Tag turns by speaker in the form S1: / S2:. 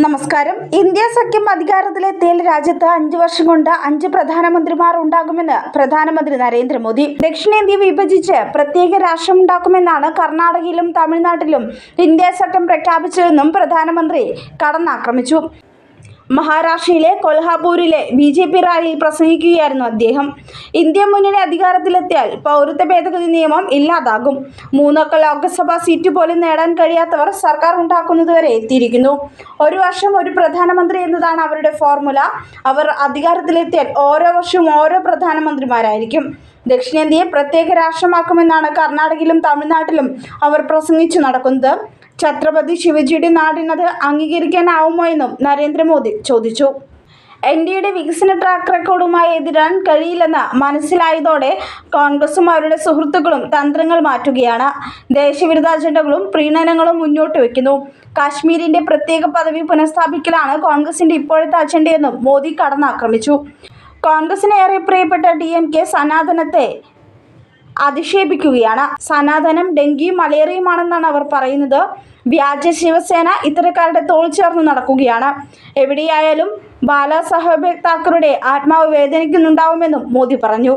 S1: നമസ്കാരം. ഇന്ത്യ സഖ്യം അധികാരത്തിലെത്തിയാൽ രാജ്യത്ത് 5 വർഷം കൊണ്ട് 5 പ്രധാനമന്ത്രിമാർ ഉണ്ടാകുമെന്ന് പ്രധാനമന്ത്രി നരേന്ദ്രമോദി. ദക്ഷിണേന്ത്യ വിഭജിച്ച് പ്രത്യേക രാഷ്ട്രമുണ്ടാക്കുമെന്നാണ് കർണാടകയിലും തമിഴ്നാട്ടിലും ഇന്ത്യ സഖ്യം പ്രഖ്യാപിച്ചതെന്നും പ്രധാനമന്ത്രി കടന്നാക്രമിച്ചു. മഹാരാഷ്ട്രയിലെ കൊൽഹാപൂരിലെ BJP റാലിയിൽ പ്രസംഗിക്കുകയായിരുന്നു അദ്ദേഹം. ഇന്ത്യ മുന്നണി അധികാരത്തിലെത്തിയാൽ പൗരത്വ ഭേദഗതി നിയമം ഇല്ലാതാകും. 3 ലോക്സഭാ സീറ്റ് പോലും നേടാൻ കഴിയാത്തവർ സർക്കാർ ഉണ്ടാക്കുന്നതുവരെ എത്തിയിരിക്കുന്നു. 1 വർഷം 1 പ്രധാനമന്ത്രി എന്നതാണ് അവരുടെ ഫോർമുല. അവർ അധികാരത്തിലെത്തിയാൽ ഓരോ വർഷവും ഓരോ പ്രധാനമന്ത്രിമാരായിരിക്കും. ദക്ഷിണേന്ത്യയെ പ്രത്യേക രാഷ്ട്രമാക്കുമെന്നാണ് കർണാടകയിലും തമിഴ്നാട്ടിലും അവർ പ്രസംഗിച്ചു നടക്കുന്നത്. ഛത്രപതി ശിവജിയുടെ നാടിനത് അംഗീകരിക്കാനാവുമോ എന്നും നരേന്ദ്രമോദി ചോദിച്ചു. NDAയുടെ വികസന ട്രാക്ക് റെക്കോർഡുമായി എതിരാൻ കഴിയില്ലെന്ന് മനസ്സിലായതോടെ കോൺഗ്രസും അവരുടെ സുഹൃത്തുക്കളും തന്ത്രങ്ങൾ മാറ്റുകയാണ്. ദേശവിരുദ്ധ അജണ്ടകളും പ്രീണനങ്ങളും മുന്നോട്ട് വയ്ക്കുന്നു. കാശ്മീരിന്റെ പ്രത്യേക പദവി പുനഃസ്ഥാപിക്കലാണ് കോൺഗ്രസിന്റെ ഇപ്പോഴത്തെ അജണ്ടയെന്നും മോദി കടന്നാക്രമിച്ചു. കോൺഗ്രസിന് ഏറെ പ്രിയപ്പെട്ട DMK സനാതനത്തെ അധിക്ഷേപിക്കുകയാണ്. സനാതനം ഡെങ്കിയും മലേറിയയുമാണെന്നാണ് അവർ പറയുന്നത്. വ്യാജ ശിവസേന ഇത്തരക്കാരുടെ തോൾ ചേർന്ന് നടക്കുകയാണ്. എവിടെയായാലും ബാലാ സാഹേബ് താക്കറുടെ ആത്മാവ് വേദനിക്കുന്നുണ്ടാവുമെന്നും മോദി പറഞ്ഞു.